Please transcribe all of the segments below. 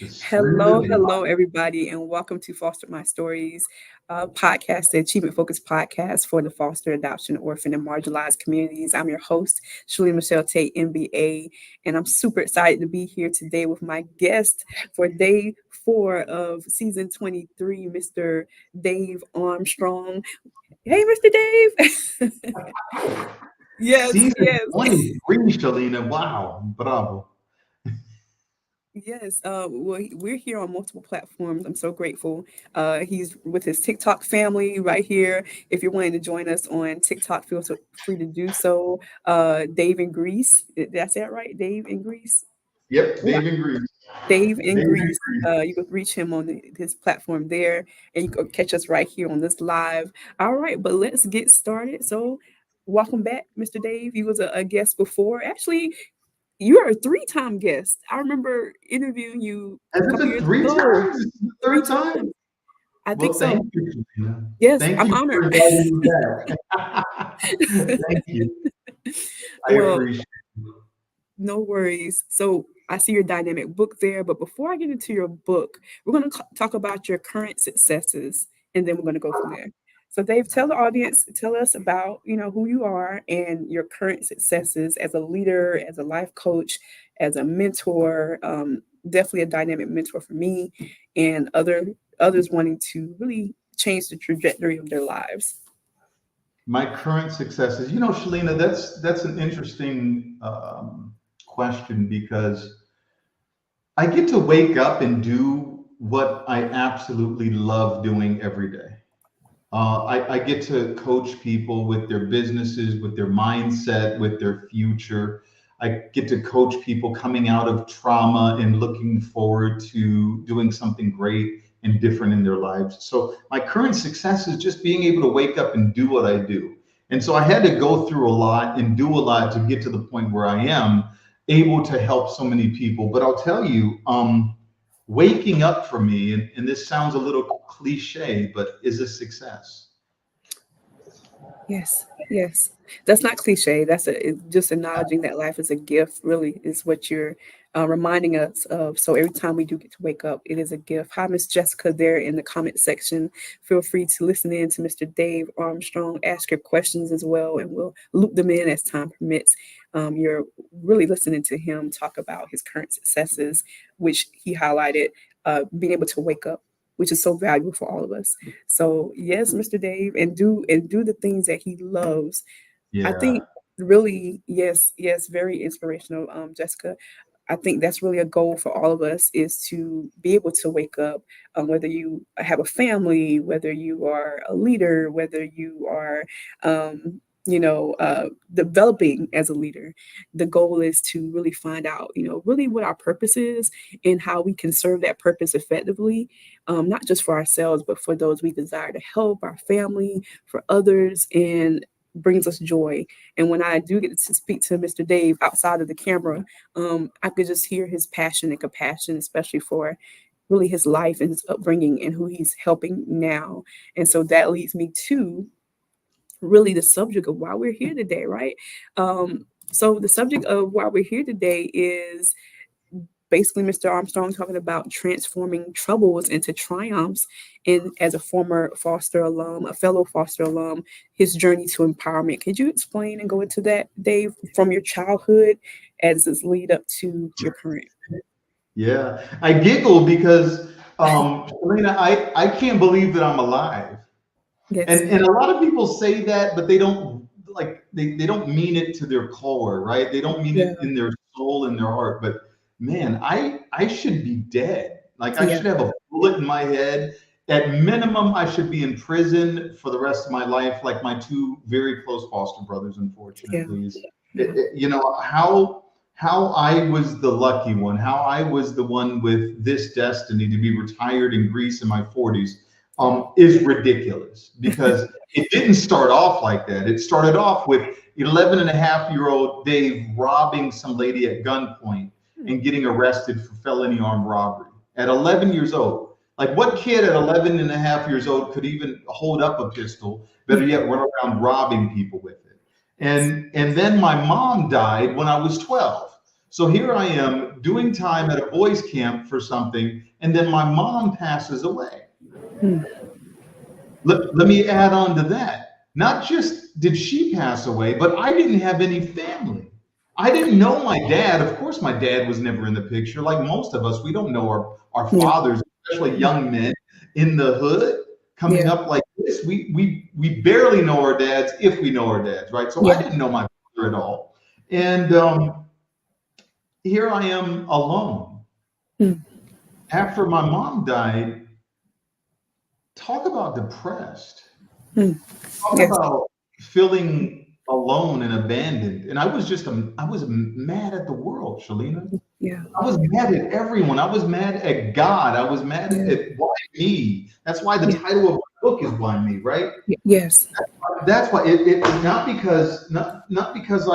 It's Hello, really hello, everybody, and welcome to Foster My Stories podcast, the achievement focused podcast for the foster, adoption, orphan, and marginalized communities. I'm your host, Shalene Michelle Tate, MBA, and I'm super excited to be here today with my guest for day 4 of season 23, Mr. Dave Armstrong. Hey, Mr. Dave. Yes, season yes. 23, Shalina. Wow, bravo. Yes, we're here on multiple platforms. I'm so grateful. He's with his TikTok family right here. If you're wanting to join us on TikTok, feel so free to do so. Dave in Greece. Did I say it right? Dave in Greece? Yep, Ooh, Dave and Grease. Dave in Dave and Greece. Grease. You can reach him on his platform there, and you can catch us right here on this live. All right, but let's get started. So, welcome back, Mr. Dave. You was a guest before. Actually, you're a three-time guest. I remember interviewing you Has a it couple been years three ago. times? This is the Three third time? times. I think Well, so. thank you, Shalina. Yes, Thank I'm you honored. for inviting me back. Thank you. I Well, appreciate it. no worries. So I see your dynamic book there, but before I get into your book, we're going to talk about your current successes, and then we're going to go from there. So, Dave, tell the audience, tell us about who you are and your current successes as a leader, as a life coach, as a mentor. Definitely a dynamic mentor for me and others wanting to really change the trajectory of their lives. My current successes, Shalina, that's an interesting question because I get to wake up and do what I absolutely love doing every day. I get to coach people with their businesses, with their mindset, with their future. I get to coach people coming out of trauma and looking forward to doing something great and different in their lives. So my current success is just being able to wake up and do what I do. And so I had to go through a lot and do a lot to get to the point where I am able to help so many people. But I'll tell you, waking up for me, and this sounds a little cliche, but is a success. Yes, yes. That's not cliche. Just acknowledging that life is a gift, really, is what you're reminding us of. So every time we do get to wake up, it is a gift. Hi, Miss Jessica, there in the comment section. Feel free to listen in to Mr. Dave Armstrong, ask your questions as well, and we'll loop them in as time permits. You're really listening to him talk about his current successes, which he highlighted, being able to wake up, which is so valuable for all of us. So yes, Mr. Dave, and do the things that he loves. I Yeah. think really, yes, yes, very inspirational, Jessica. I think that's really a goal for all of us is to be able to wake up, whether you have a family, whether you are a leader, whether you are, developing as a leader. The goal is to really find out, really what our purpose is and how we can serve that purpose effectively, not just for ourselves, but for those we desire to help, our family, for others, and brings us joy. And when I do get to speak to Mr. Dave outside of the camera, I could just hear his passion and compassion, especially for really his life and his upbringing and who he's helping now. And so that leads me to really the subject of why we're here today, right? So the subject of why we're here today is basically Mr. Armstrong talking about transforming troubles into triumphs. And as a former Foster alum, a fellow Foster alum, his journey to empowerment. Could you explain and go into that, Dave, from your childhood as this lead up to your current? Yeah. I giggle because, Selena, I can't believe that I'm alive. Yes. And a lot of people say that, but they don't they don't mean it to their core, right? They don't mean Yeah. it in their soul and their heart. But man, I should be dead. Like I Yeah. should have a bullet in my head. At minimum, I should be in prison for the rest of my life, like my two very close foster brothers, Yeah. unfortunately. Yeah. How I was the lucky one, how I was the one with this destiny to be retired in Greece in my 40s, is ridiculous because it didn't start off like that. It started off with 11 and a half year old Dave robbing some lady at gunpoint Hmm. and getting arrested for felony armed robbery at 11 years old. Like, what kid at 11 and a half years old could even hold up a pistol, better Yeah. yet, run around robbing people with it? Yes. And then my mom died when I was 12. So here I am doing time at a boys' camp for something, and then my mom passes away. Mm. Let me add on to that. Not just did she pass away, but I didn't have any family. I didn't know my dad. Of course, my dad was never in the picture. Like most of us, we don't know our Yeah. fathers, especially young men in the hood coming Yeah. up like this. We barely know our dads if we know our dads, right? So I Yeah. didn't know my father at all. And here I am alone. Mm. After my mom died, talk about depressed. Mm. Talk Yes. about feeling alone and abandoned. And I was mad at the world, Shalina. Yeah. I was mad at everyone. I was mad at God. I was mad Yeah. at why me. That's why the Yeah. title of my book is Why Me, right? Yes. That's why it not because not because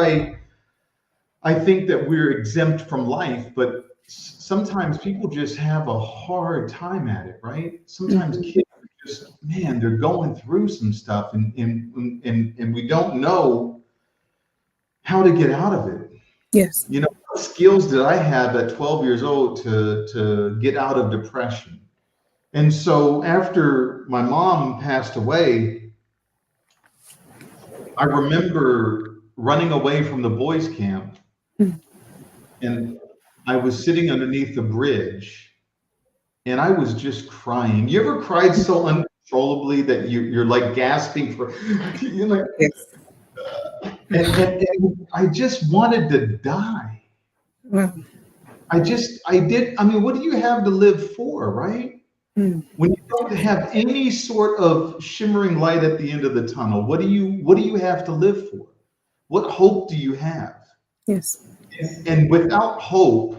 I think that we're exempt from life, but sometimes people just have a hard time at it, right? Sometimes Hmm. kids are just, man, they're going through some stuff and we don't know how to get out of it. Yes. You know, what skills did I have at 12 years old to get out of depression? And so after my mom passed away, I remember running away from the boys' camp Mm. and I was sitting underneath the bridge and I was just crying. You ever cried so uncontrollably that you're like gasping for, you're like, Yes. and I just wanted to die. Wow. I did. I mean, what do you have to live for, right? Mm. When you don't have any sort of shimmering light at the end of the tunnel, what do you have to live for? What hope do you have? Yes. And without hope,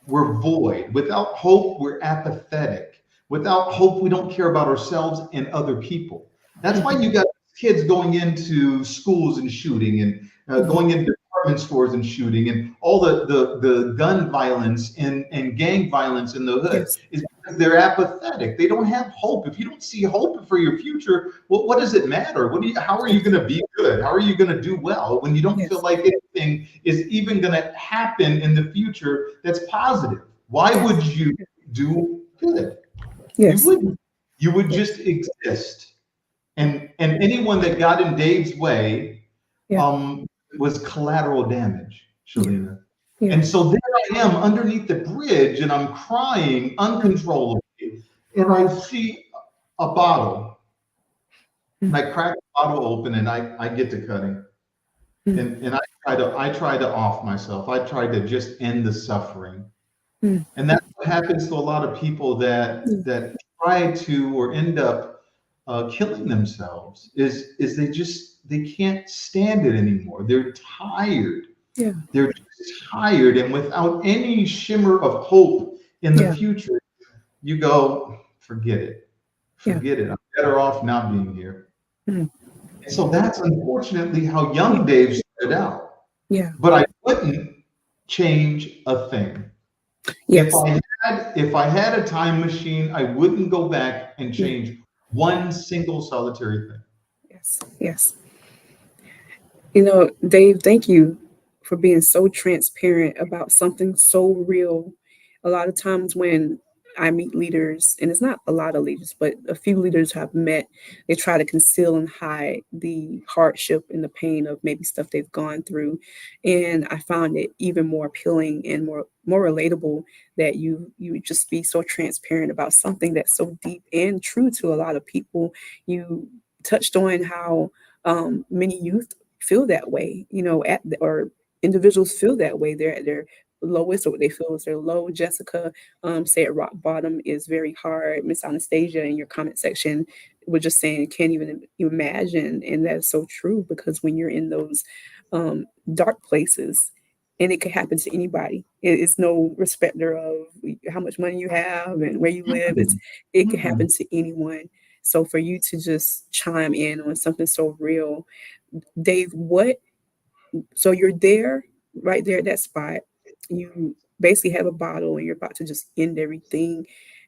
we're void. Without hope, we're apathetic. Without hope, we don't care about ourselves and other people. That's why Mhm. you got kids going into schools and shooting and Mhm. going into department stores and shooting and all the gun violence and gang violence in the hood Yes. is because they're apathetic. They don't have hope. If you don't see hope for your future, what does it matter? How are you Yes. going to be good? How are you going to do well when you don't feel Yes. like anything is even going to happen in the future that's positive? Why would Yes. you do good? You Yes. wouldn't. You would Yes. just exist. And anyone that got in Dave's way Yeah. um, was collateral damage, Yeah. Shalina. Yeah. And so there I am underneath the bridge and I'm crying Mm. uncontrollably. And I see a bottle and Mm. I crack the bottle open and I get to cutting. Mm. And I try to off myself. I try to just end the suffering. Mm. And that's what happens to a lot of people Mm. that try to or end up killing themselves is they can't stand it anymore. They're tired. Yeah. They're just tired, and without any shimmer of hope in the Yeah. future, you go, Yeah. forget it. I'm better off not being here. Mm. And so that's unfortunately how Yeah. young Dave started out. Yeah. But I wouldn't change a thing. Yes. If I had a time machine, I wouldn't go back and Yeah. change one single solitary thing. Yes. Yes. Dave, thank you for being so transparent about something so real. A lot of times when I meet leaders, and it's not a lot of leaders, but a few leaders I've met, they try to conceal and hide the hardship and the pain of maybe stuff they've gone through. And I found it even more appealing and more relatable that you just be so transparent about something that's so deep and true to a lot of people. You touched on how many youth feel that way, or individuals feel that way. They're at their lowest, or what they feel is their low. Jessica said rock bottom is very hard. Miss Anastasia in your comment section was just saying can't even imagine, and that's so true because when you're in those dark places, and it could happen to anybody. It's no respecter of how much money you have and where you live. It could happen Mm-mm. to anyone. So for you to just chime in on something so real, Dave, so you're there, right there at that spot. You basically have a bottle and you're about to just end everything.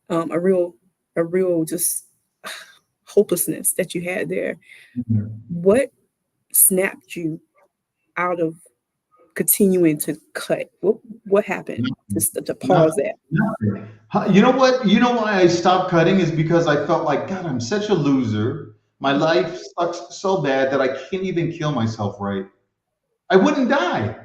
A real just hopelessness that you had there. Mm-mm. What snapped you out of continuing to cut? What happened to pause Nothing. that? Nothing. You know what? You know why I stopped cutting is because I felt like, God, I'm such a loser. My life sucks so bad that I can't even kill myself right. I wouldn't die.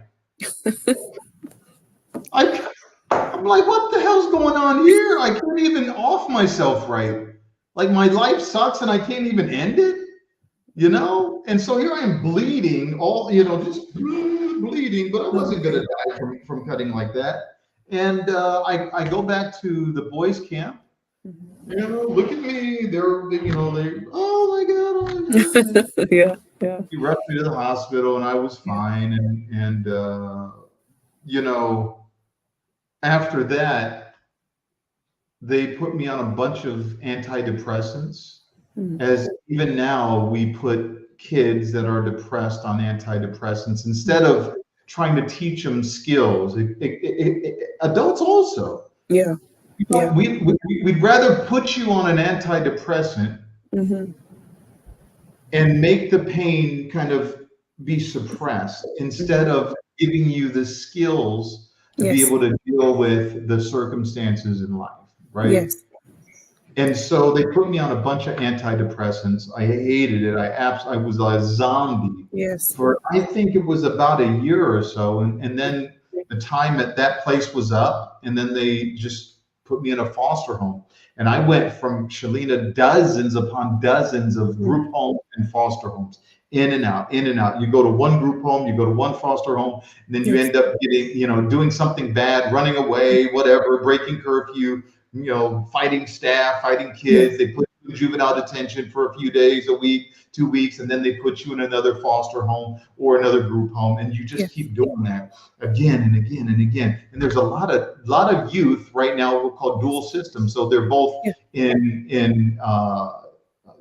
I, I'm like, what the hell's going on here? I can't even off myself right. Like my life sucks and I can't even end it, you know? And so here I am bleeding, all, just bleeding, but I wasn't going to die from cutting like that. And I go back to the boys' camp. Look at me. Oh my God, oh my God. Yeah, yeah, He rushed me to the hospital and I was yeah. fine. And you know, after that, they put me on a bunch of antidepressants. Mm. As even now, we put kids that are depressed on antidepressants instead of trying to teach them skills. Adults also. Yeah, yeah. We'd rather put you on an antidepressant Hmm. and make the pain kind of be suppressed instead Hmm. of giving you the skills to be Yes, able to deal with the circumstances in life, right? yes. And so they put me on a bunch of antidepressants. I hated it. I was a zombie Yes. for I think it was about a year or so, and then the time at that place was up, and then they just put me in a foster home. And I went from Shalina dozens upon dozens of Mm. group homes and foster homes, in and out, in and out. You go to one group home, you go to one foster home, and then you Yes. end up getting, doing something bad, running away, whatever, breaking curfew, fighting staff, fighting Yeah. kids. They put you in juvenile detention for a few days, a week, 2 weeks, and then they put you in another foster home or another group home, and you just Yes. keep doing that again and again and again. And there's a lot of youth right now we're called dual systems, so they're both Yeah. in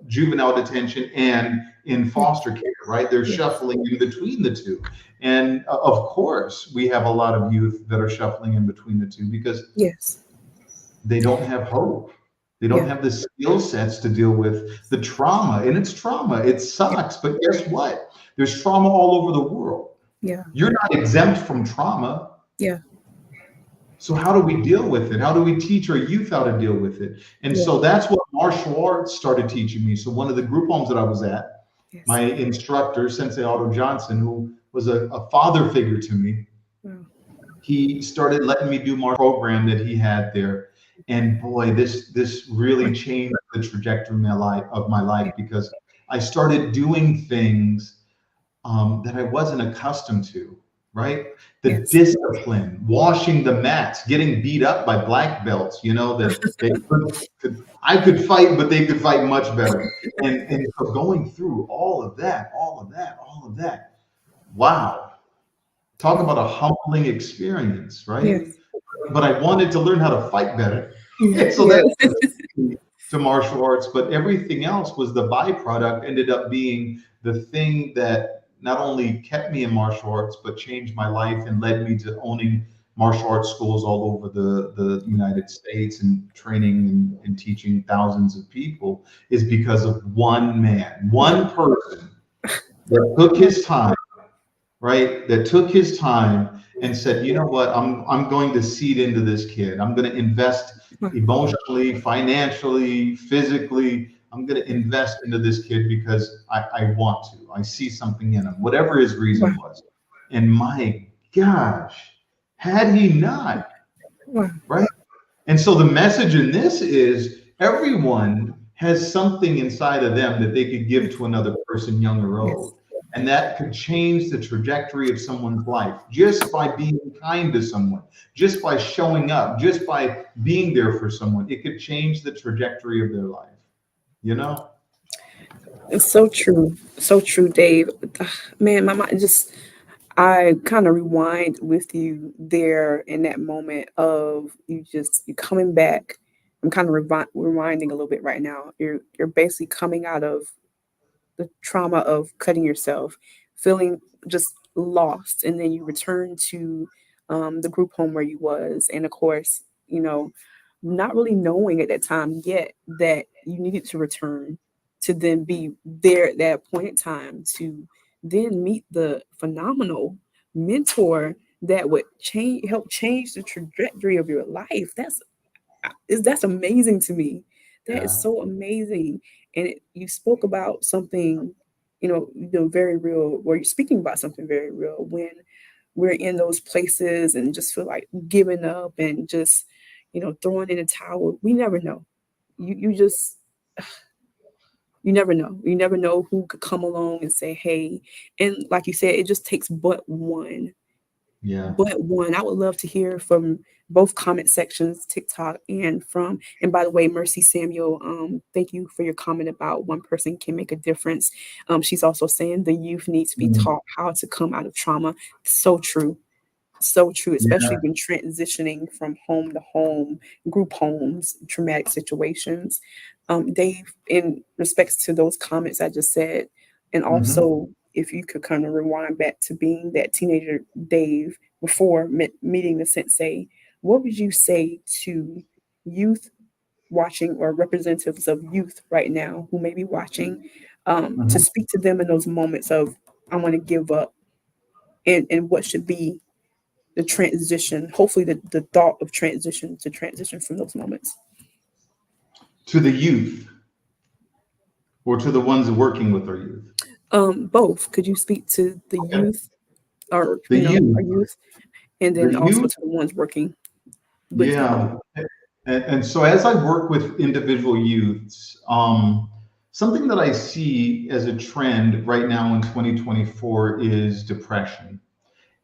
juvenile detention and in Yeah. foster care, right? They're Yes. shuffling in between the two. And of course, we have a lot of youth that are shuffling in between the two because Yes. they don't have hope. They don't Yeah. have the skill sets to deal with the trauma. And it's trauma. It Yeah. sucks. But guess what? There's trauma all over the world. Yeah. You're not exempt from trauma. Yeah. So how do we deal with it? How do we teach our youth how to deal with it? And Yeah. so that's what martial arts started teaching me. So one of the group homes that I was at, Yes. my instructor, Sensei Otto Johnson, who was a father figure to me, Wow. he started letting me do my program that he had there. And boy, this really changed the trajectory of my life because I started doing things that I wasn't accustomed to, right? The Yes. discipline, washing the mats, getting beat up by black belts, that I could fight, but they could fight much better. And so going through all of that, all of that, all of that, wow. Talk Wow. about a humbling experience, right? Yes. But I wanted to learn how to fight better. Yeah. And so Yeah. that to martial arts, but everything else was the byproduct, ended up being the thing that not only kept me in martial arts, but changed my life and led me to owning martial arts schools all over the United States and training and teaching thousands of people is because of one man, Yeah. one person that took his time, right? That took his time and said, you know what, I'm going to seed into this kid. I'm going to invest Wow. emotionally, financially, physically. I'm going to invest into this kid because I want to. I see something in him, whatever his Wow. reason was. And my gosh, had he not, Wow. right? And so the message in this is everyone has something inside of them that they could give Yes. to another person, young or Yes. old. And that could change the trajectory of someone's life just by being kind to someone, just by showing up, just by being there for someone. It could change the trajectory of their life, you know? It's so true. So true, Dave. Man, my mind just I kind of rewind with you there in that moment of you coming back. I'm kind of rewinding a little bit right now. You're basically coming out of the trauma of cutting yourself, feeling just lost, and then you return to the group home where you was, and of course, not really knowing at that time yet that you needed to return to then be there at that point in time to then meet the phenomenal mentor that would help change the trajectory of your life. That's amazing to me. That is Yeah. so amazing. And you spoke about something, very real, or you're speaking about something very real when we're in those places and just feel like giving up and just, throwing in a towel. We never know. You just, you never know. You never know who could come along and say, hey, and like you said, it just takes but one. Yeah. But one, I would love to hear from both comment sections, TikTok and by the way, Mercy Samuel, thank you for your comment about one person can make a difference. She's also saying the youth needs to be Mhm. taught how to come out of trauma. So true. So true, especially Yeah. when transitioning from home to home, group homes, traumatic situations. Dave, in respects to those comments I just said, and Mhm. also if you could kind of rewind back to being that teenager Dave before meeting the sensei, what would you say to youth watching or representatives of youth right now who may be watching, to Mhm. speak to them in those moments of I want to give up, and what should be the transition, hopefully the thought of transition from those moments. To the youth, or to the ones working with our youth? Both. Could you speak to the Okay. youth, or The our youth. youth, and The then also youth. to the ones working with them? Yeah. And so as I work with individual youths, something that I see as a trend right now in 2024 is depression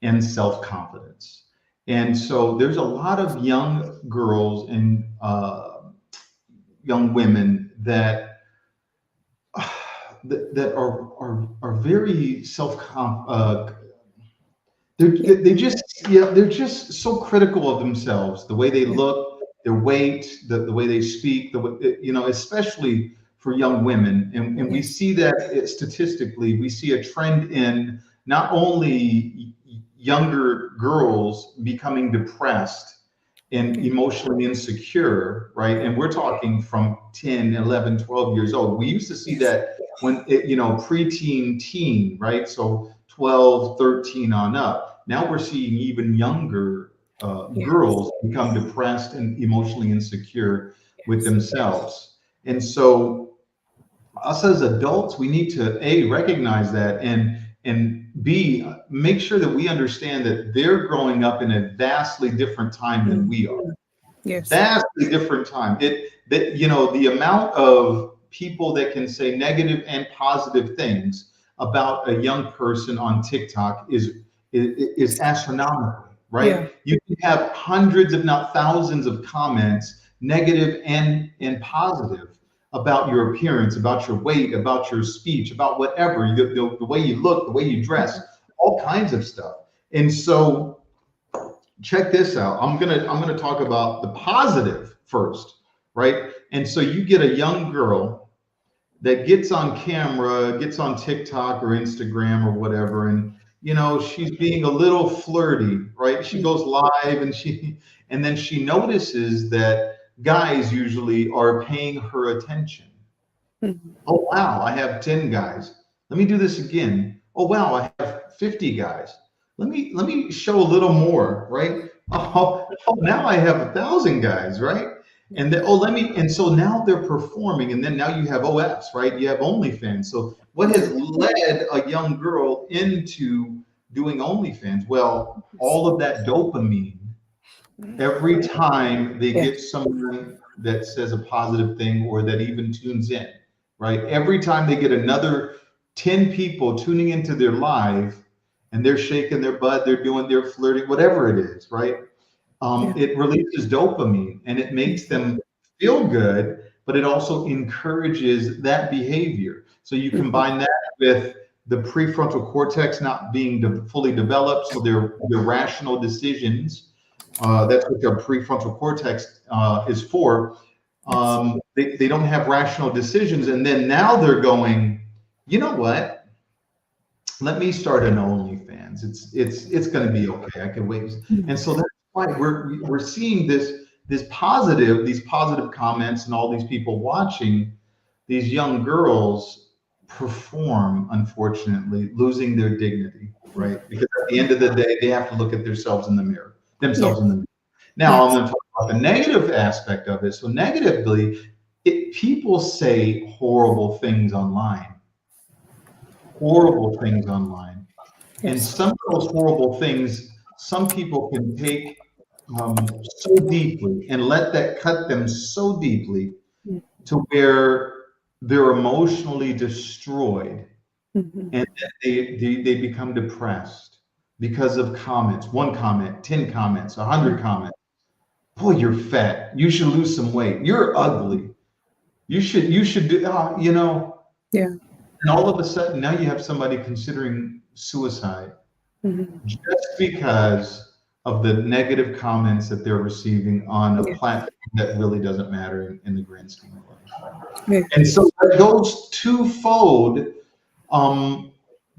and self-confidence. And so there's a lot of young girls and young women that that are very Yeah, they just, yeah, they're just so critical of themselves, the way they yeah, look, their weight, the way they speak, the way, especially for young women. And we yes, see that statistically, we see a trend in not only younger girls becoming depressed and yeah, emotionally insecure, right? And we're talking from 10, 11, 12 years old. We used to see yes, that when preteen, teen, right? So 12, 13 on up. Now we're seeing even younger yes, girls become depressed and emotionally insecure with yes, themselves. And so us as adults, we need to A, recognize that, and B, make sure that we understand that they're growing up in a vastly different time than we are. mhm, yes, Vastly different time. The amount of people that can say negative and positive things about a young person on TikTok is astronomical, yeah, right? You can have hundreds, if not thousands, of comments, negative and positive, about your appearance, about your weight, about your speech, about whatever, the way you look, the way you dress, all kinds of stuff. And so check this out. I'm gonna talk about the positive first, right? And so you get a young girl that gets on camera, gets on TikTok or Instagram or whatever, and she's being a little flirty, right? She mhm, goes live and then she notices that guys usually are paying her attention. mhm, Oh, wow, I have 10 guys. Let me do this again. Oh, wow, I have 50 guys. Let me show a little more, right? Oh, now I have 1,000 guys, right? And then, and so now they're performing, and then now you have OFs, right? You have OnlyFans. So what yeah, has led a young girl into doing OnlyFans? Well, yes, all of that dopamine. Every time they yeah, get someone that says a positive thing or that even tunes in, right? Every time they get another 10 people tuning into their live and they're shaking their butt, they're flirting, whatever it is, right? yeah, It releases dopamine and it makes mhm, them feel good, but it also encourages that behavior. So you mhm, combine that with the prefrontal cortex not being fully developed, so they're rational decisions. That's what their prefrontal cortex is for. yes, They don't have rational decisions, and then now they're going, you know what? Let me start an OnlyFans. It's going to be okay. I can wait. And mhm, so that's why we're seeing these positive comments, and all these people watching these young girls perform, unfortunately, losing their dignity, right? Because at the end of the day, they have to look at themselves in the mirror. Yeah. Now, I'm Yes. going to talk about the negative aspect of it. So, negatively, people say horrible things online. And Yes. some of those horrible things, some people can take so deeply and let that cut them so deeply Mm. to where they're emotionally destroyed Mhm. and then they become depressed because of comments, one comment, 10 comments, 100 Mm. comments. Boy, you're fat. You should lose some weight. You're ugly. You should do, Yeah. and all of a sudden now you have somebody considering suicide Mhm. just because of the negative comments that they're receiving on a Yes. platform that really doesn't matter in the grand scheme of life. Yeah. And so that goes twofold um,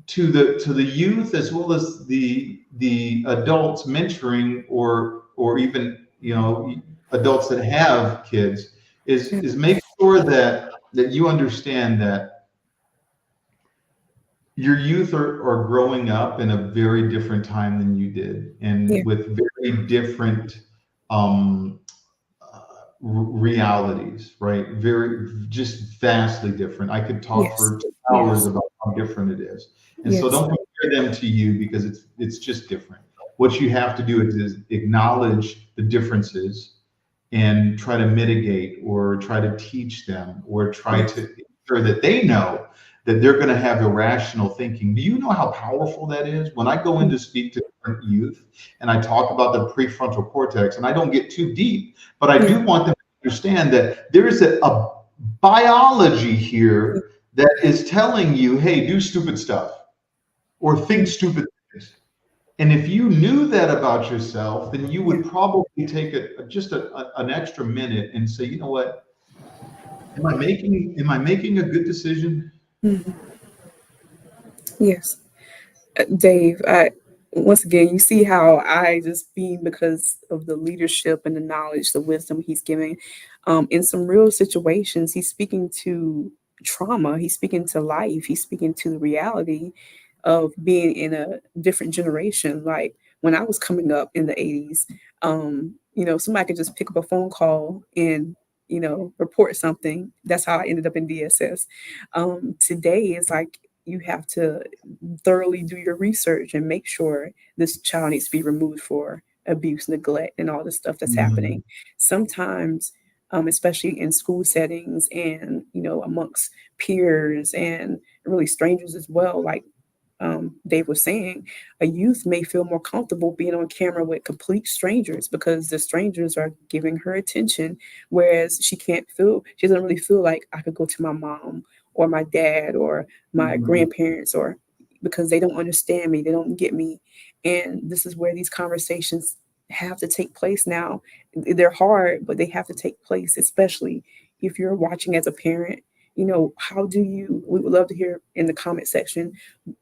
to the youth as well as the adults mentoring or even adults that have kids Yeah. is make sure that you understand that your youth are growing up in a very different time than you did Yeah. and with very different um, realities, right? Very, just vastly different. I could talk Yes. for hours Yes. about how different it is. And so Yes. don't compare them to you because it's just different. What you have to do is acknowledge the differences and try to mitigate or try to teach them or try Yes. to ensure that they know that they're going to have irrational thinking. Do you know how powerful that is? When I go in Mm. to speak to different youth and I talk about the prefrontal cortex, and I don't get too deep, but I Yeah. do want them to understand that there is a biology Yeah. here that is telling you, hey, do stupid stuff or think Mm. stupid things. And if you knew that about yourself, then you Yeah. would probably take an extra minute and say, you know what, am I making a good decision? Mhm. Yes. Dave, once again, you see how I just beam because of the leadership and the knowledge, the wisdom he's giving. In some real situations, he's speaking to trauma, he's speaking to life, he's speaking to the reality of being in a different generation. Like when I was coming up in the 80s, somebody could just pick up a phone call and report something. That's how I ended up in DSS. Today is like you have to thoroughly do your research and make sure this child needs to be removed for abuse, neglect, and all the stuff that's Mhm. happening. Sometimes, especially in school settings and amongst peers and really strangers as well, like Dave was saying, a youth may feel more comfortable being on camera with complete strangers because the strangers are giving her attention, whereas she doesn't really feel like I could go to my mom or my dad or my Mhm. grandparents or because they don't understand me, they don't get me. And this is where these conversations have to take place now. They're hard, but they have to take place, especially if you're watching as a parent. We would love to hear in the comment section,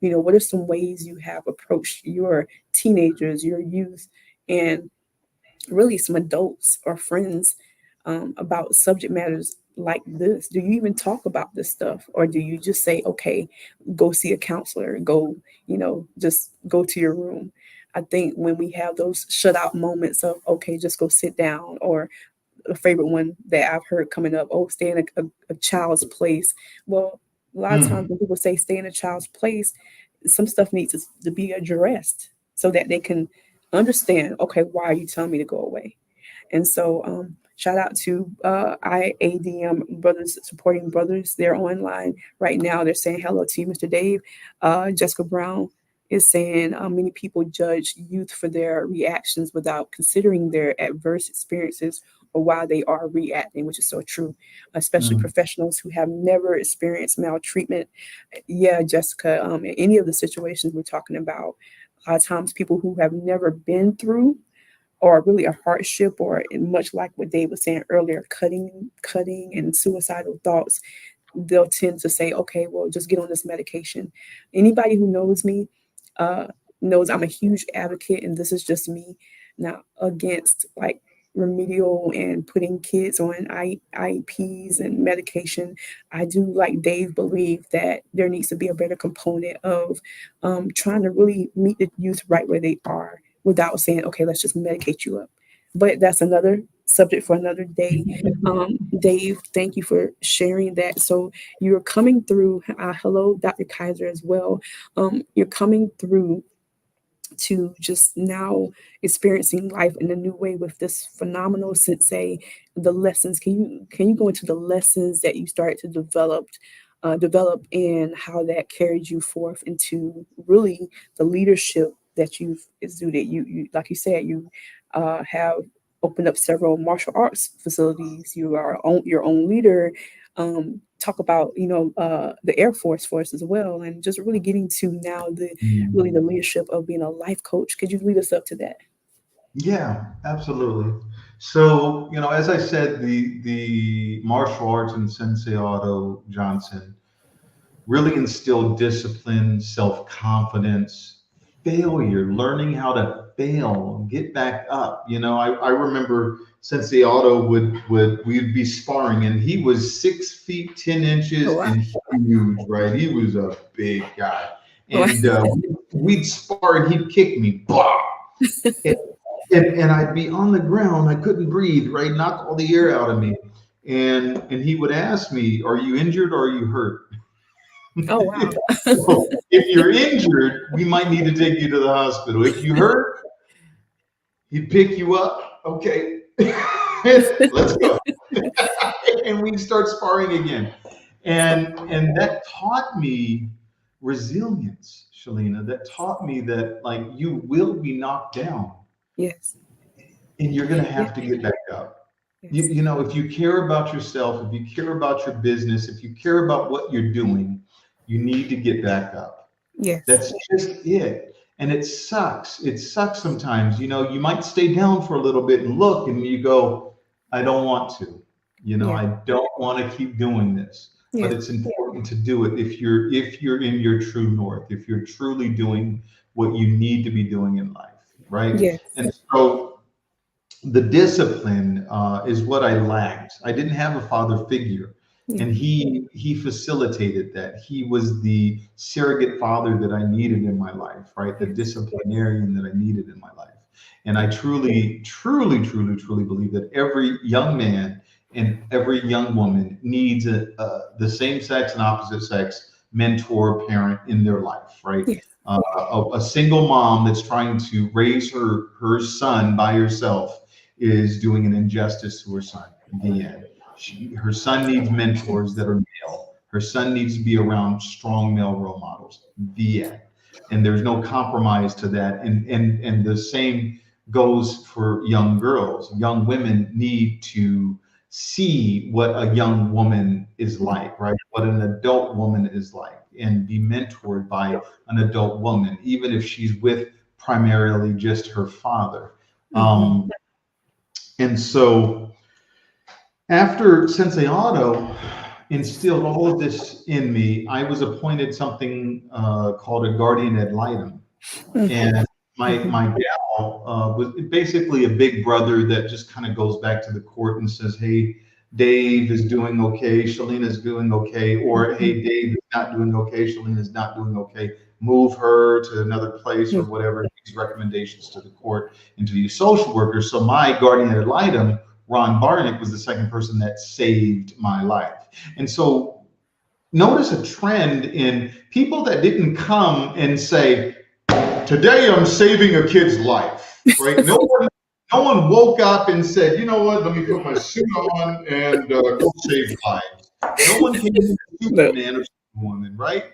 what are some ways you have approached your teenagers, your youth, and really some adults or friends about subject matters like this? Do you even talk about this stuff? Or do you just say, okay, go see a counselor, just go to your room? I think when we have those shut out moments of, okay, just go sit down, or a favorite one that I've heard coming up, oh, stay in a child's place. Well, a lot of times Mhm. when people say stay in a child's place, some stuff needs to be addressed so that they can understand, okay, why are you telling me to go away? And so, shout out to IADM Brothers Supporting Brothers. They're online right now. They're saying hello to you, Mr. Dave. Jessica Brown is saying many people judge youth for their reactions without considering their adverse experiences or why they are reacting, which is so true, especially Mhm. professionals who have never experienced maltreatment. Yeah, Jessica, in any of the situations we're talking about, a lot of times people who have never been through or really a hardship, or much like what Dave was saying earlier, cutting and suicidal thoughts, they'll tend to say, okay, well, just get on this medication. Anybody who knows me uh, knows I'm a huge advocate, and this is just me, not against like remedial and putting kids on IEPs and medication, I do, like Dave, believe that there needs to be a better component of trying to really meet the youth right where they are without saying, okay, let's just medicate you up. But that's another subject for another day. Dave, thank you for sharing that. So you're coming through. Hello, Dr. Kaiser, as well. You're coming through to just now experiencing life in a new way with this phenomenal sensei. The lessons, can you go into the lessons that you started to develop and how that carried you forth into really the leadership that you've exuded? You like you said, you have opened up several martial arts facilities. You are your own leader. Talk about the Air Force for us as well, and just really getting to now the really the leadership of being a life coach. Could you lead us up to that? Yeah, absolutely. So, as I said, the martial arts and Sensei Otto Johnson really instilled discipline, self-confidence, failure, learning how to fail, get back up. I remember Sensei Otto we'd be sparring, and he was 6 feet 10 inches Oh wow. and huge, right? He was a big guy. Oh, And we'd spar and he'd kick me. Bah! And, and I'd be on the ground. I couldn't breathe, right? Knock all the air out of me. And he would ask me, "Are you injured or are you hurt?" oh wow. So if you're injured, we might need to take you to the hospital. If you hurt, he'd pick you up. Okay, let's go. And we'd start sparring again. And that taught me resilience, Shalina. That taught me that, like, you will be knocked down Yes. and you're going to Yeah. have to get back up. Yes. If you care about yourself, if you care about your business, if you care about what you're doing, you need to get back up. Yes. That's just it. And it sucks. It sucks sometimes. You might stay down for a little bit and look, and you go, I don't want to. Yeah. I don't want to keep doing this. But Yeah. it's important to do it if you're in your true north, if you're truly doing what you need to be doing in life, right? Yes. And so the discipline is what I lacked. I didn't have a father figure, Yeah. and he facilitated that. He was the surrogate father that I needed in my life, right? The disciplinarian that I needed in my life. And I truly, truly, truly, truly believe that every young man and every young woman needs the same sex and opposite sex mentor parent in their life, right? Yes. A single mom that's trying to raise her son by herself is doing an injustice to her son. The end. Her son needs mentors that are male. Her son needs to be around strong male role models. The end. And there's no compromise to that. And the same goes for young girls. Young women need to see what a young woman is like, right? What an adult woman is like, and be mentored by an adult woman, even if she's with primarily just her father. And so after Sensei Otto instilled all of this in me, I was appointed something called a guardian ad litem. And my gal was basically a big brother that just kind of goes back to the court and says, hey, Dave is doing okay, Shalina's doing okay, or hey, Dave is not doing okay, Shalina's not doing okay. Move her to another place or whatever. These recommendations to the court and to these social workers. So my guardian ad litem, Ron Barnick, was the second person that saved my life. And so notice a trend in people that didn't come and say, today I'm saving a kid's life, right? No one woke up and said, you know what, let me put my suit on and go save lives. No one came to Superman or Superwoman, right?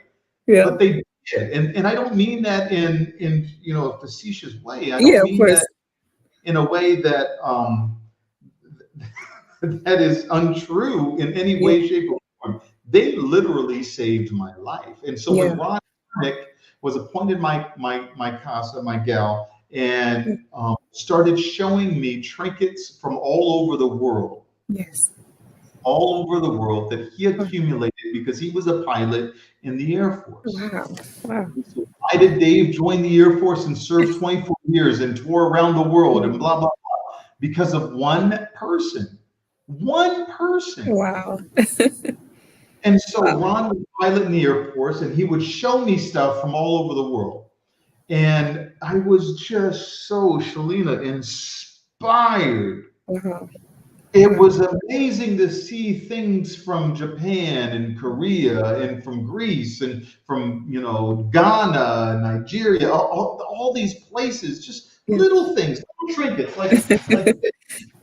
Yeah. But they did. And I don't mean that in a facetious way. I don't Yeah, of mean course. that in a way that that is untrue in any way, shape, or form. They literally saved my life. And so when Ron Barnick was appointed my casa, my gal, and started showing me trinkets from all over the world. Yes. All over the world that he accumulated because he was a pilot in the Air Force. Wow. Wow. So why did Dave join the Air Force and serve 24 years and tour around the world and blah, blah, blah? because of one person. One person. Wow. And so Wow. Ron was piloting the Air Force, and he would show me stuff from all over the world. And I was just so, Shalina, inspired. Wow. It Wow. was amazing to see things from Japan and Korea and from Greece and from, Ghana, Nigeria, all these places, just Yeah. little things, little trinkets. Like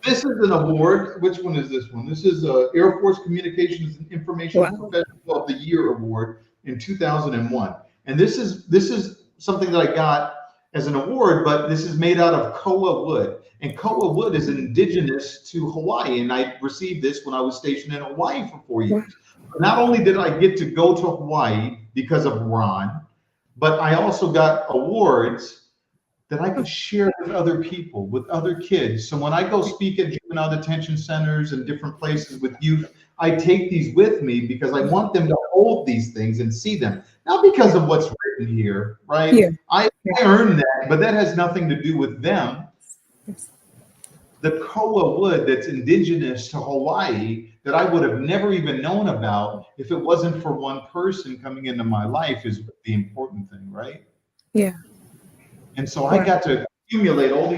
this is an award. Which one is this one? This is Air Force Communications and Information Wow. Professional of the Year Award in 2001. And this is something that I got as an award, but this is made out of koa wood. And koa wood is indigenous to Hawaii. And I received this when I was stationed in Hawaii for 4 years. Not only did I get to go to Hawaii because of Ron, but I also got awards that I could share with other people, with other kids. So when I go speak at juvenile detention centers and different places with youth, I take these with me because I want them to hold these things and see them. Not because of what's written here, right? Yeah. I earned that, but that has nothing to do with them. Yes. The koa wood that's indigenous to Hawaii that I would have never even known about if it wasn't for one person coming into my life is the important thing, right? Yeah. And so I got to accumulate all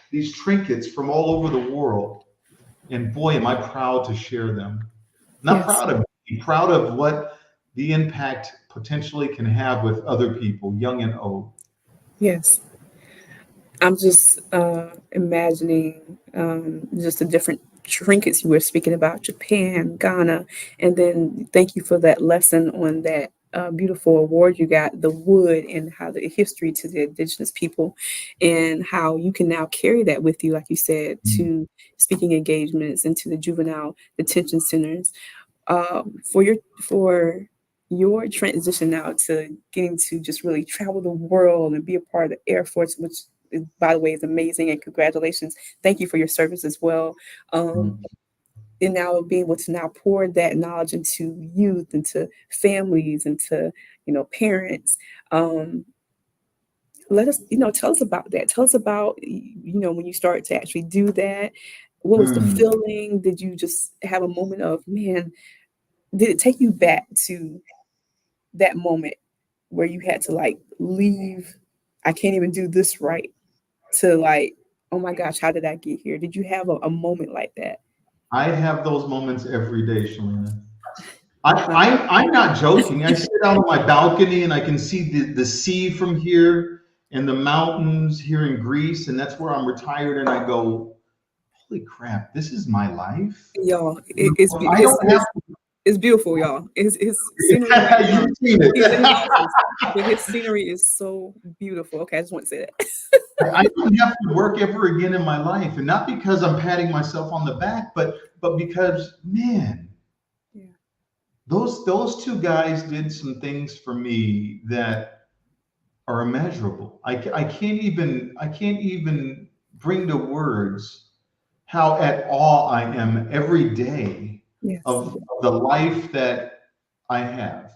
these trinkets from all over the world. And boy, am I proud to share them. Not Yes. proud of me, proud of what the impact potentially can have with other people, young and old. Yes. I'm just imagining just the different trinkets you were speaking about, Japan, Ghana, and then thank you for that lesson on that beautiful award you got, the wood and how the history to the indigenous people, and how you can now carry that with you, like you said, Mm. to speaking engagements and to the juvenile detention centers. For your transition now to getting to just really travel the world and be a part of the Air Force, which by the way is amazing, and congratulations. Thank you for your service as well. Um, Mm. and now being able to now pour that knowledge into youth, into families, into parents. Um, Let us, tell us about that. Tell us about when you start to actually do that. What was the Mm. feeling? Did you just have a moment of, man, did it take you back to that moment where you had to like leave, I can't even do this right, to like, oh my gosh, how did I get here? Did you have a moment like that? I have those moments every day, Shalina. Uh-huh. I'm not joking. I sit out on my balcony and I can see the sea from here and the mountains here in Greece, and that's where I'm retired. And I go, holy crap, this is my life. Y'all, I don't have it's beautiful, y'all. His scenery right now. You've seen He's in the it. mountains, but his scenery is so beautiful. Okay, I just want to say that. I don't have to work ever again in my life, and not because I'm patting myself on the back, but because, man, Yeah. those two guys did some things for me that are immeasurable. I can't even bring to words how at awe I am every day Yes. of the life that I have.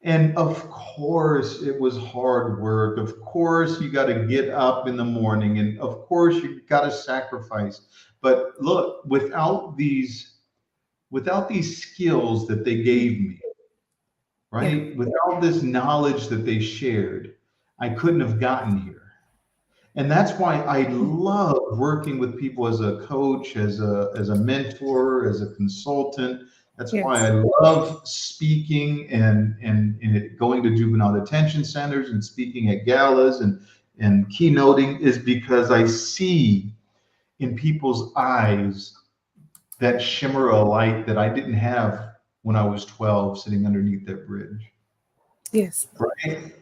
And of course, it was hard work. Of course, you got to get up in the morning, and of course, you got to sacrifice. But look, without these skills that they gave me, Yeah. right? Without this knowledge that they shared, I couldn't have gotten here. And that's why I love working with people as a coach, as a mentor, as a consultant. That's why Yes. I love speaking and going to juvenile detention centers and speaking at galas and keynoting, is because I see in people's eyes that shimmer of light that I didn't have when I was 12 sitting underneath that bridge. Yes. Right?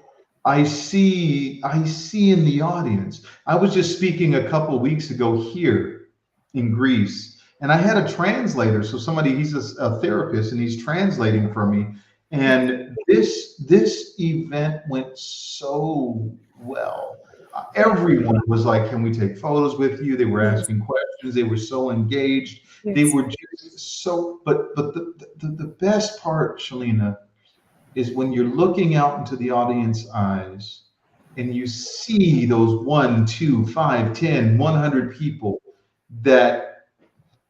I see in the audience. I was just speaking a couple of weeks ago here in Greece, and I had a translator. So he's a therapist, and he's translating for me. And this event went so well. Everyone was like, "Can we take photos with you?" They were Yes. asking questions. They were so engaged. They Yes. were just so. But the best part, Shalina, is when you're looking out into the audience eyes and you see those 1, 2, 5, 10, 100 people, that,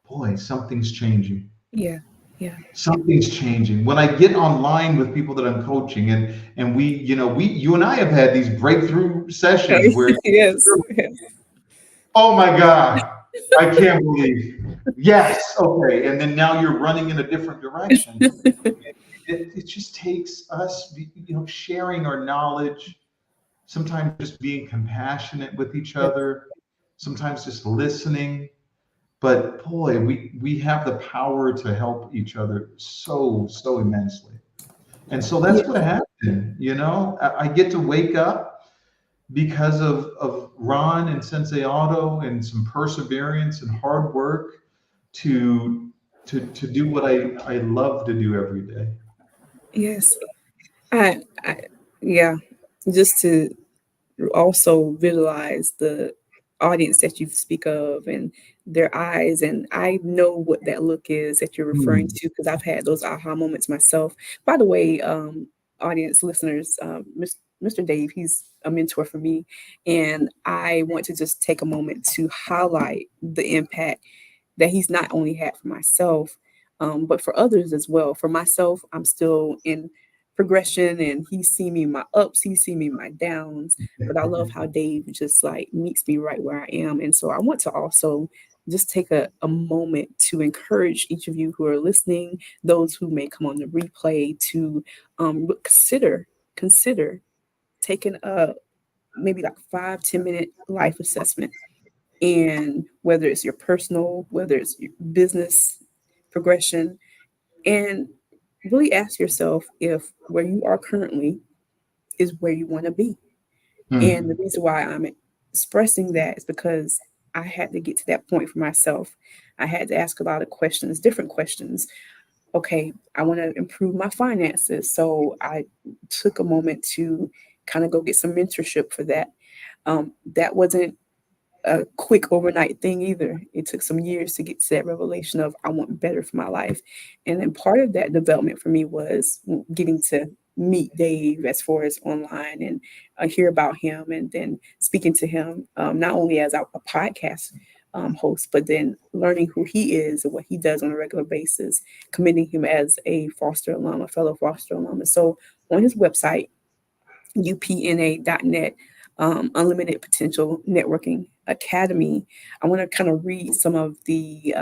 boy, something's changing. Yeah. Yeah. Something's changing. When I get online with people that I'm coaching, and we, you and I have had these breakthrough sessions where, Yes. Yes. oh my God, I can't believe. Yes, okay. And then now you're running in a different direction. It just takes us, sharing our knowledge, sometimes just being compassionate with each Yes. other, sometimes just listening. But boy, we have the power to help each other so immensely. And so that's what Yes. happened. I get to wake up because of Ron and Sensei Otto and some perseverance and hard work to to do what I love to do every day. Yes. I yeah. Just to also visualize the audience that you speak of and their eyes, and I know what that look is that you're referring Hmm. to because I've had those aha moments myself. By the way, audience listeners, Mr. Dave, he's a mentor for me, and I want to just take a moment to highlight the impact that he's not only had for myself, but for others as well. For myself, I'm still in progression, and he's seen me in my ups, he's seen me in my downs. But I love how Dave just like meets me right where I am. And so I want to also just take a moment to encourage each of you who are listening, those who may come on the replay, to consider taking a maybe like 5-10 minute life assessment, and whether it's your personal, whether it's your business progression, and really ask yourself if where you are currently is where you want to be. And the Hmm. reason why I'm expressing that is because I had to get to that point for myself. I had to ask a lot of questions, different questions. Okay, I want to improve my finances. So I took a moment to kind of go get some mentorship for that. That wasn't a quick overnight thing either. It took some years to get to that revelation of I want better for my life. And then part of that development for me was getting to meet Dave as far as online, and hear about him, and then speaking to him, not only as a podcast host, but then learning who he is and what he does on a regular basis, commending him as a Foster alum, a fellow Foster alum. And so on his website, upna.net, Unlimited Potential Networking Academy. I want to kind of read some of the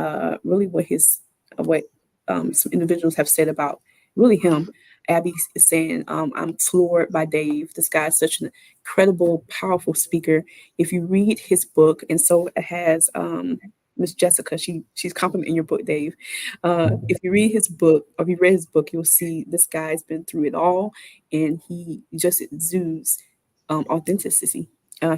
really what some individuals have said about really him. Abby is saying, I'm floored by Dave. This guy is such an incredible, powerful speaker. If you read his book, and so it has Miss Jessica, she's complimenting your book, Dave. If you read his book, or if you read his book, you'll see this guy's been through it all, and he just exudes authenticity.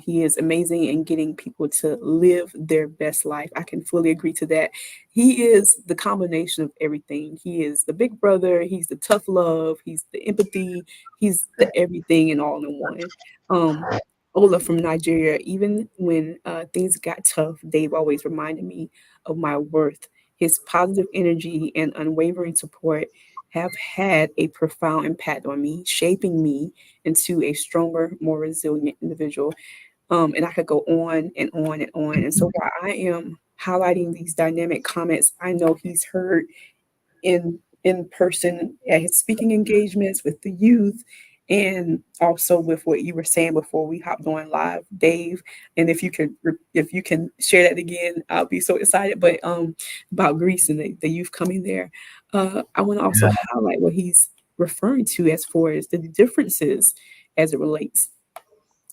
He is amazing in getting people to live their best life. I can fully agree to that. He is the combination of everything. He is the big brother. He's the tough love. He's the empathy. He's the everything and all in one. Um, Ola from Nigeria, even when things got tough, Dave always reminded me of my worth. His positive energy and unwavering support have had a profound impact on me, shaping me into a stronger, more resilient individual. And I could go on and on and on. And so while I am highlighting these dynamic comments, I know he's heard in person at his speaking engagements with the youth, and also with what you were saying before we hopped on live, Dave. And if you can share that again, I'll be so excited. But about Greece and the youth coming there, I want to also highlight what he's referring to as far as the differences as it relates.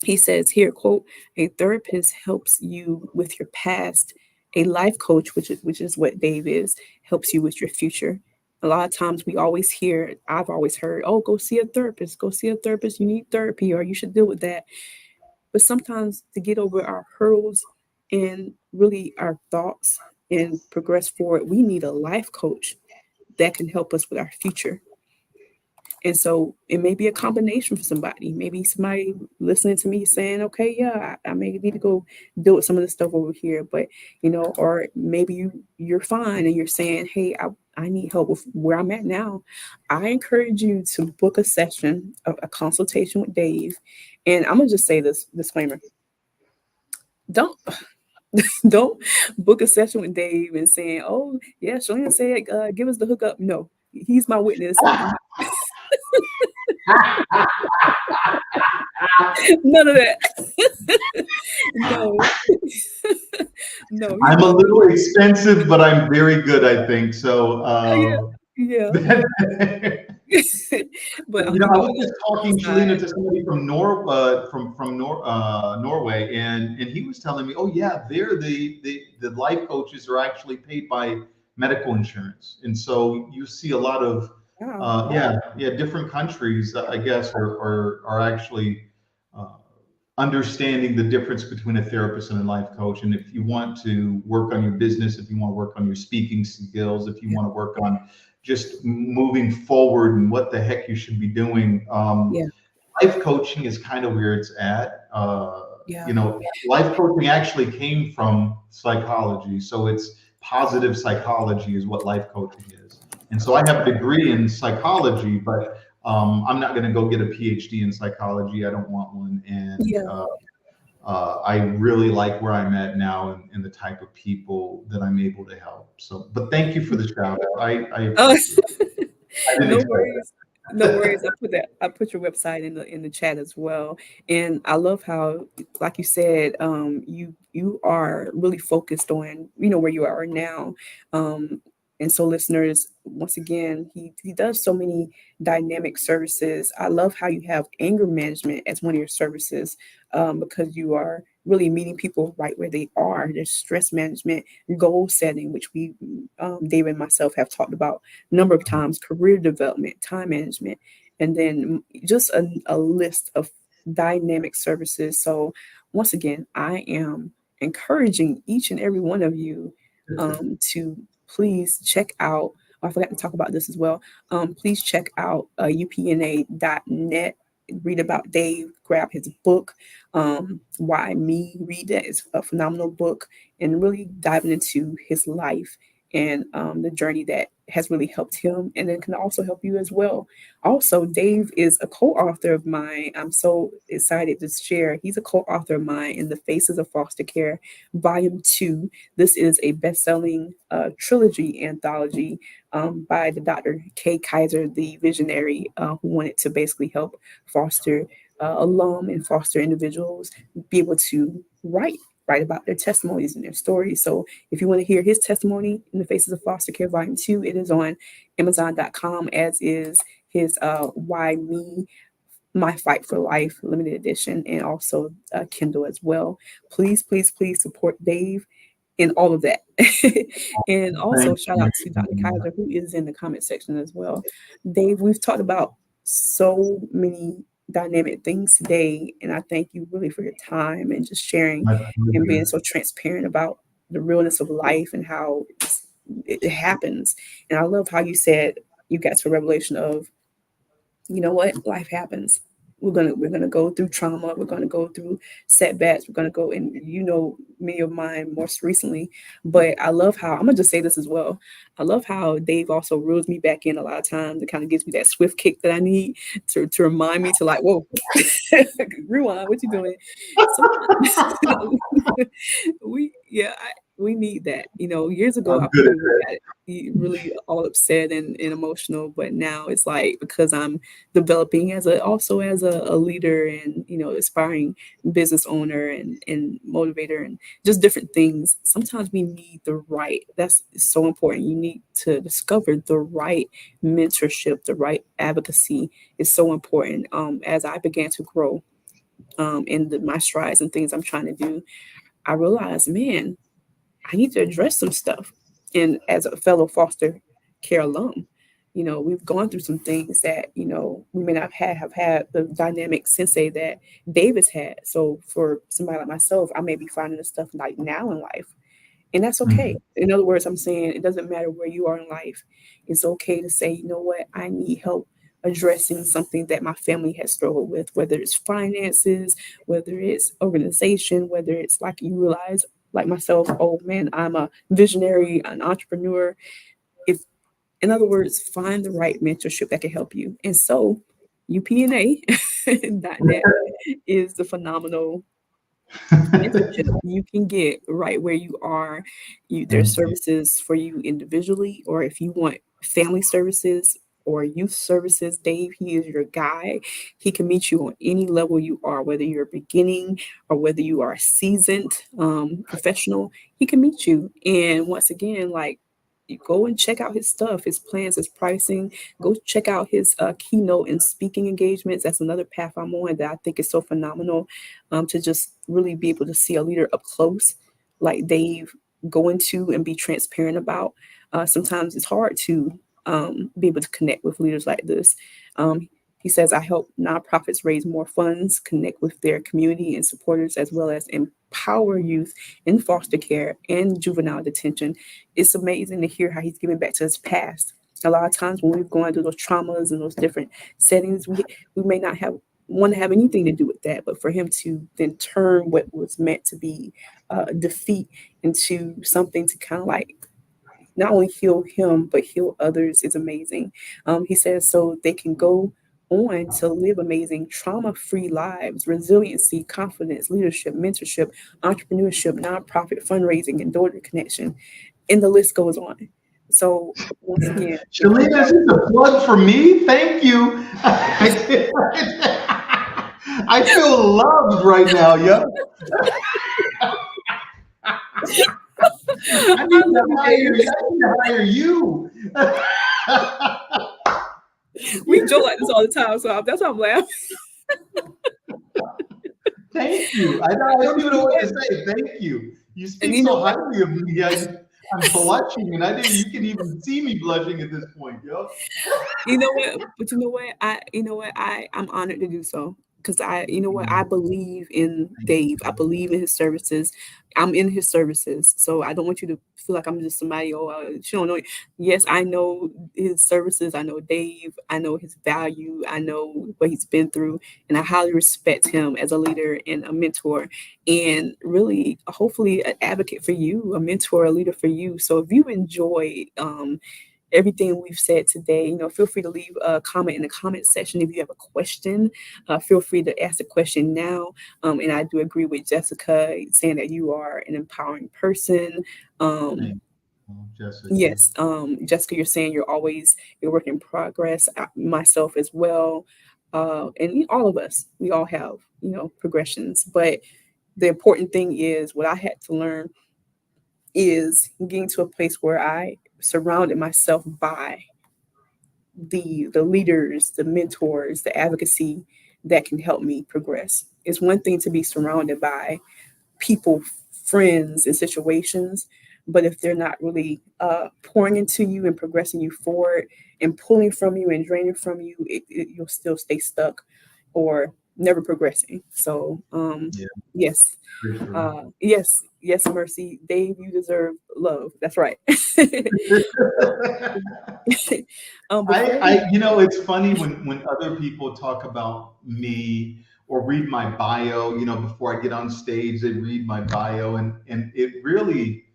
He says here, quote, a therapist helps you with your past. A life coach, which is what Dave is, helps you with your future. A lot of times we always hear, I've always heard, oh, go see a therapist, go see a therapist, you need therapy, or you should deal with that. But sometimes to get over our hurdles and really our thoughts and progress forward, we need a life coach that can help us with our future. And so it may be a combination for somebody. Maybe somebody listening to me saying, okay, yeah, I may need to go deal with some of the stuff over here. But, or maybe you're fine and you're saying, hey, I need help with where I'm at now. I encourage you to book a session, a consultation with Dave. And I'm going to just say this disclaimer. Don't Don't book a session with Dave and saying, "Oh, yeah, Shalina said, give us the hookup." No, he's my witness. None of that. No, no, he's I'm a my little witness. expensive, but I'm very good, I think. So, Yeah, yeah. But you know, I was just talking, Shalina, side. to somebody from Norway, and he was telling me, oh yeah, there the life coaches are actually paid by medical insurance, and so you see a lot of Wow. yeah, different countries, I guess, are actually uh, understanding the difference between a therapist and a life coach. And if you want to work on your business, if you want to work on your speaking skills, if you Yeah, want to work on just moving forward and what the heck you should be doing, yeah, life coaching is kind of where it's at. yeah, You know, life coaching actually came from psychology. So it's positive psychology is what life coaching is. And so I have a degree in psychology, but I'm not going to go get a PhD in psychology. I don't want one. And yeah. I really like where I'm at now and the type of people that I'm able to help. So, but thank you for the shout out. I Oh, appreciate it. I didn't no expect worries. No worries. I put that. I put your website in the chat as well. And I love how, like you said, you are really focused on where you are now. Um, and so, listeners, once again, he does so many dynamic services. I love how you have anger management as one of your services, because you are really meeting people right where they are. There's stress management, goal setting, which David and myself have talked about number of times, career development, time management, and then just a list of dynamic services. So, once again, I am encouraging each and every one of you to please check out. I forgot to talk about this as well. Please check out upna.net. Read about Dave, grab his book, Why Me, read that. It's a phenomenal book and really diving into his life and the journey that has really helped him and then can also help you as well. Also, Dave is a co-author of mine. I'm so excited to share. He's a co-author of mine in The Faces of Foster Care, Volume 2. This is a best-selling trilogy anthology by the Dr. Kay Kaiser, the visionary who wanted to basically help foster alum and foster individuals be able to write about their testimonies and their stories. So if you want to hear his testimony in the Faces of Foster Care Volume 2, it is on Amazon.com, as is his Why Me, My Fight for Life limited edition, and also Kindle as well. Please, please, please support Dave in all of that. And also Thank shout you. out to Dr. Kaiser, who is in the comment section as well. Dave, we've talked about so many dynamic things today, and I thank you really for your time and just sharing My and being pleasure. so transparent about the realness of life and how it happens. And I love how you said you got to a revelation of, you know what, life happens. We're gonna go through trauma. We're gonna go through setbacks. We're gonna go, and many of mine most recently. But I love how, I'm gonna just say this as well. I love how Dave also reels me back in a lot of times. It kind of gives me that swift kick that I need to remind me to, like, whoa, rewind. What you doing? Sometimes we need that. Years ago I'm I good at probably would have got really all upset and emotional, but now it's like, because I'm developing as a leader and aspiring business owner and motivator and just different things. Sometimes we need the right, that's so important. You need to discover the right mentorship, the right advocacy is so important. As I began to grow in my strides and things I'm trying to do, I realized, man, I need to address some stuff. And as a fellow foster care alum, we've gone through some things that, we may not have had the dynamic sensei that Davis had. So for somebody like myself, I may be finding this stuff like now in life. And that's okay. Mhm. In other words, I'm saying it doesn't matter where you are in life. It's okay to say, you know what, I need help addressing something that my family has struggled with, whether it's finances, whether it's organization, whether it's like you realize, like myself, oh man, I'm a visionary, an entrepreneur. If, in other words, find the right mentorship that can help you. And so, UPNA.net is the phenomenal Mentorship you can get right where you are. There's Thank you. services for you individually, or if you want family services or youth services, Dave, he is your guy. He can meet you on any level you are, whether you're beginning or whether you are a seasoned professional. He can meet you. And once again, like, you go and check out his stuff, his plans, his pricing. Go check out his keynote and speaking engagements. That's another path I'm on that I think is so phenomenal, to just really be able to see a leader up close, like Dave, go into and be transparent about. Sometimes it's hard to be able to connect with leaders like this. He says, I help nonprofits raise more funds, connect with their community and supporters, as well as empower youth in foster care and juvenile detention. It's amazing to hear how he's giving back to his past. A lot of times when we're going through those traumas and those different settings, we may not have want to have anything to do with that, but for him to then turn what was meant to be defeat into something to kind of like not only heal him but heal others is amazing. He says so they can go on to live amazing trauma-free lives, resiliency, confidence, leadership, mentorship, entrepreneurship, nonprofit fundraising, and donor connection, and the list goes on. So once again, Shalina, is this a plug for me? Thank you. I feel loved right now, yo. I need to hire you. We joke like this all the time, so that's why I'm laughing. Thank you. I don't even know what to say. Thank you. You speak so highly of me. I'm blushing, and you can even see me blushing at this point, yo. You know what? But you know what? I'm honored to do so. Because I believe in Dave. I believe in his services. I'm in his services. So I don't want you to feel like I'm just somebody, she don't know. Yes, I know his services. I know Dave. I know his value. I know what he's been through. And I highly respect him as a leader and a mentor. And really, hopefully, an advocate for you, a mentor, a leader for you. So if you enjoy everything we've said today, feel free to leave a comment in the comment section. If you have a question, feel free to ask the question now. And I do agree with Jessica saying that you are an empowering person. Jessica. Yes, Jessica, you're saying you're work in progress. Myself as well, and all of us, we all have progressions. But the important thing is what I had to learn is getting to a place where I surrounded myself by the leaders, the mentors, the advocacy that can help me progress. It's one thing to be surrounded by people, friends, and situations, but if they're not really pouring into you and progressing you forward and pulling from you and draining from you, you'll still stay stuck or never progressing. So yes. Yes, Mercy. Dave, you deserve love. That's right. It's funny when other people talk about me or read my bio, before I get on stage, they read my bio, and it really,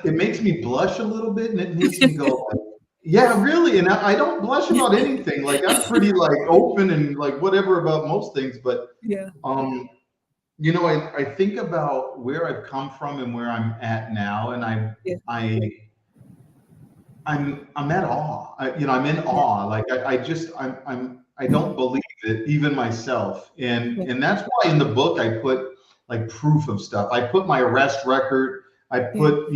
it makes me blush a little bit, and it makes me go, like, yeah, really. And I don't blush about anything. Like, I'm pretty like open and like whatever about most things, but yeah. I think about where I've come from and where I'm at now, and I'm at awe. I'm in awe. Like I don't believe it, even myself. And that's why in the book I put like proof of stuff. I put my arrest record. I put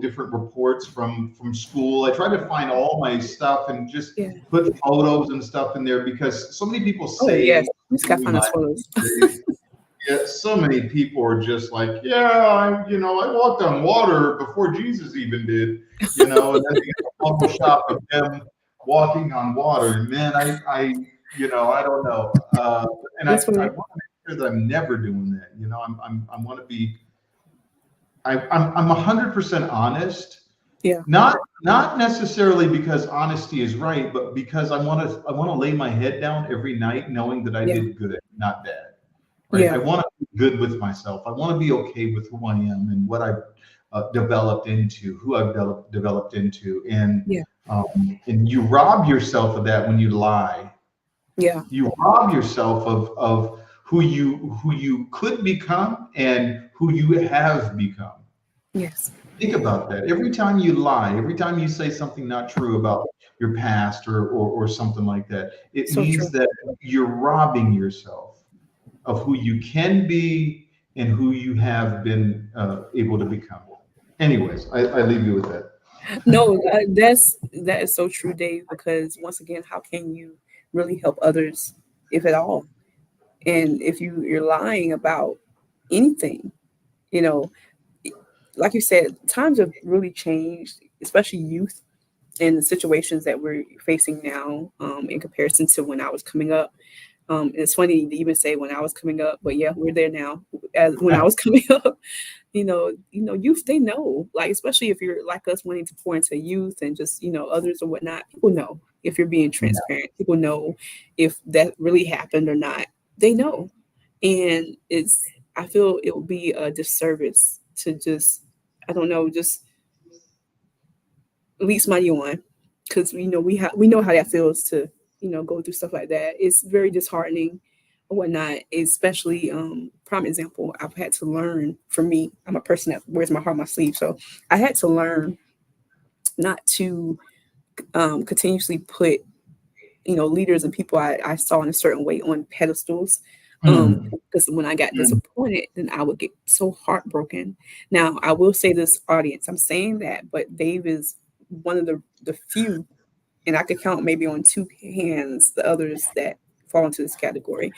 different reports from school. I try to find all my stuff and just put photos and stuff in there, because so many people say, yes, we just got to find those photos. Yeah, so many people are just like, I walked on water before Jesus even did, and then you get a Photoshop of them walking on water. And man, I don't know. And I want to make sure that I'm never doing that. I want to be, I'm 100% honest. Yeah. Not necessarily because honesty is right, but because I want to lay my head down every night knowing that I did good, not bad. Right? I want to be good with myself. I want to be okay with who I am and what I've developed into, who I've developed into. And you rob yourself of that when you lie. Yeah. You rob yourself of who you could become and who you have become. Yes. Think about that. Every time you lie, every time you say something not true about your past or something like that, it So means true. that you're robbing yourself of who you can be and who you have been able to become. Anyways, I leave you with that. No, that is so true, Dave, because once again, how can you really help others if at all? And if you're lying about anything, you know, like you said, times have really changed, especially youth and the situations that we're facing now, in comparison to when I was coming up. It's funny to even say when I was coming up, but yeah, we're there now. As when I was coming up, youth, they know, like, especially if you're like us wanting to pour into youth and just, others or whatnot, people know if you're being transparent. People know if that really happened or not. They know. And I feel it would be a disservice to just, I don't know, just lead somebody on, because we know how that feels to go through stuff like that. It's very disheartening or whatnot. Especially, prime example, I've had to learn. For me, I'm a person that wears my heart on my sleeve, so I had to learn not to continuously put leaders and people I saw in a certain way on pedestals. Mm, Because when I got mm. disappointed, then I would get so heartbroken. Now, I will say this, audience, I'm saying that, but Dave is one of the few, and I could count maybe on two hands the others that fall into this category,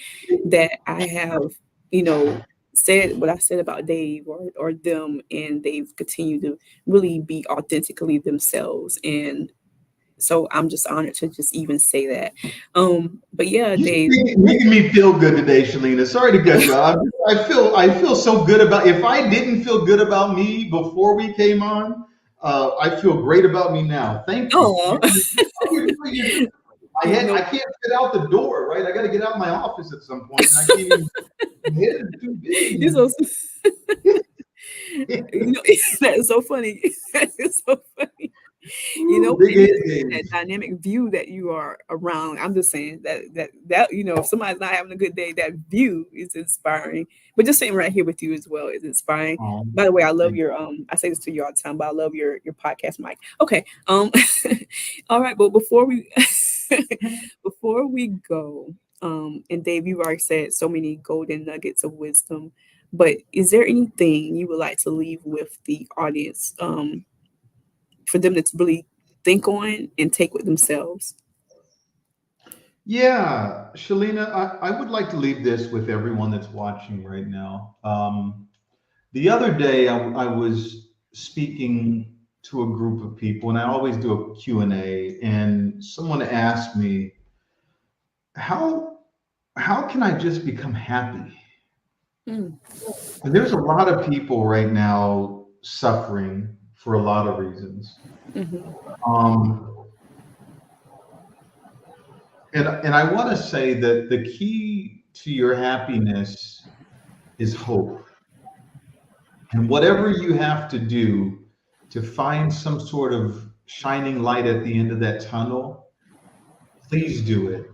that I have, you know, said what I said about Dave or them, and they've continued to really be authentically themselves. And so I'm just honored to just even say that. But yeah, You Dave. making me feel good today, Shalina. Sorry to cut you off. I feel so good about. If I didn't feel good about me before we came on, I feel great about me now. Thank you. Oh, I no, can't get out the door, right? I got to get out of my office at some point, and I can't even. My head is too big, you're so, man. that is so funny. That is so funny. Ooh, big Maybe head it's that games. dynamic view that you are around. I'm just saying that if somebody's not having a good day, that view is inspiring. But just sitting right here with you as well is inspiring. By the way, I love Thank your I say this to you all the time, but I love your podcast mic. Okay. All right, but before we before we go, and Dave, you've already said so many golden nuggets of wisdom, but is there anything you would like to leave with the audience, for them to really think on and take with themselves? Yeah, Shalina, I would like to leave this with everyone that's watching right now. The other day, I was speaking to a group of people, and I always do a Q&A, and someone asked me, how, how can I just become happy? Mm, And there's a lot of people right now suffering for a lot of reasons. mhm, Um, and I want to say that the key to your happiness is hope. And whatever you have to do to find some sort of shining light at the end of that tunnel, please do it.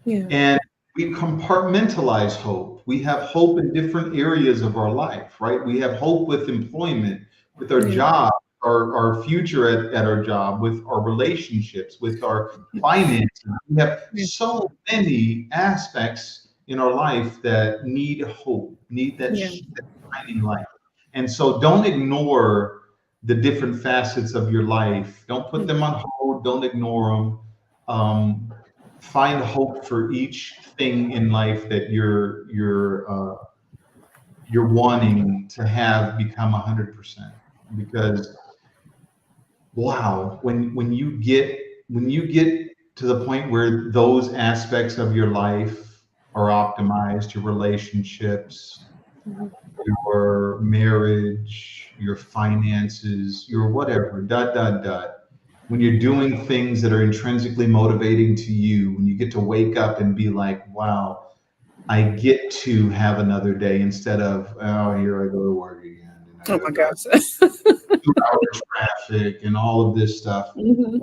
yeah, And we compartmentalize hope. We have hope in different areas of our life, right? We have hope with employment, with our yeah, job, our future at our job, with our relationships, with our finances. We have yeah, so many aspects in our life that need hope, need yeah, that shining light. And so don't ignore the different facets of your life. Don't put mm, them on hold. Don't ignore them. Find hope for each thing in life that you're wanting to have become 100%. Because wow, when you get to the point where those aspects of your life are optimized, your relationships, mhm, your marriage, your finances, your whatever, dot, dot, dot. When you're doing things that are intrinsically motivating to you, when you get to wake up and be like, wow, I get to have another day instead of, oh, here I go to work again and I oh got to my drive gosh. 2 hours traffic and all of this stuff. Mhm,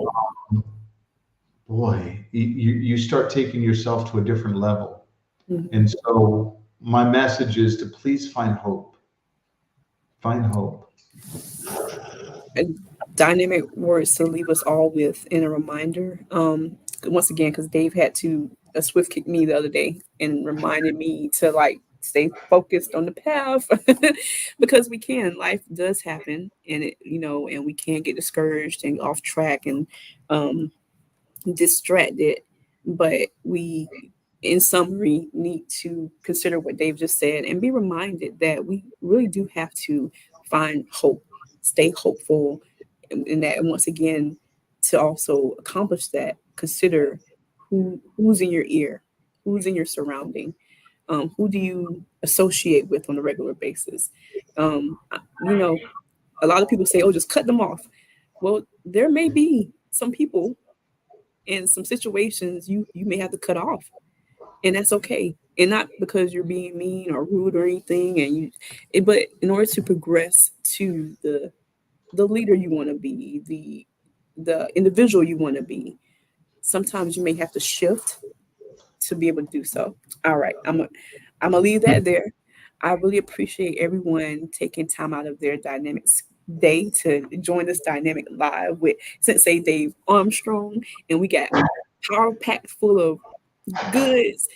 Boy, you start taking yourself to a different level. Mhm. And so my message is to please find hope. Find hope. And dynamic words to leave us all with in a reminder. Once again, because Dave had to swift kick me the other day and reminded me to like stay focused on the path because we can. Life does happen, and and we can get discouraged and off track and um, distracted. But we, in summary, need to consider what Dave just said and be reminded that we really do have to find hope, stay hopeful, and that once again, to also accomplish that, consider who's in your ear, who's in your surrounding, who do you associate with on a regular basis. A lot of people say, "Oh, just cut them off." Well, there may be some people in some situations you may have to cut off, and that's okay, and not because you're being mean or rude or anything, but in order to progress to the leader you want to be, the individual you want to be, sometimes you may have to shift to be able to do so. All right, I'm gonna leave that there. I really appreciate everyone taking time out of their dynamics day to join this dynamic live with Sensei Dave Armstrong, and we got power packed full of goods.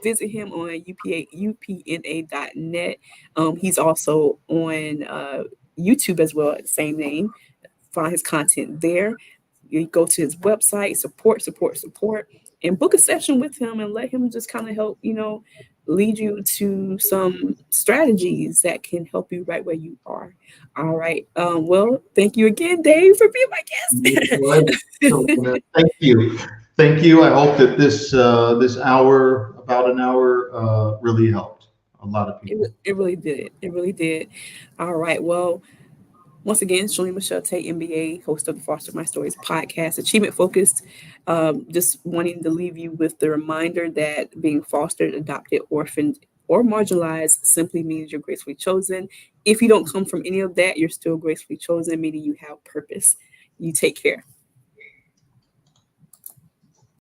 Visit him on upna.net. He's also on YouTube as well, same name. Find his content there. You go to his website, support, and book a session with him and let him just kind of help, lead you to some strategies that can help you right where you are. All right. Well, thank you again, Dave, for being my guest. Thank you. Thank you. I hope that this hour, about an hour, really helped a lot of it, people. it really did. It really did. All right. Well, once again, Shalene Michelle Tate, MBA, host of the Foster My Stories podcast, achievement focused. Just wanting to leave you with the reminder that being fostered, adopted, orphaned, or marginalized simply means you're gracefully chosen. If you don't come from any of that, you're still gracefully chosen, meaning you have purpose. You take care.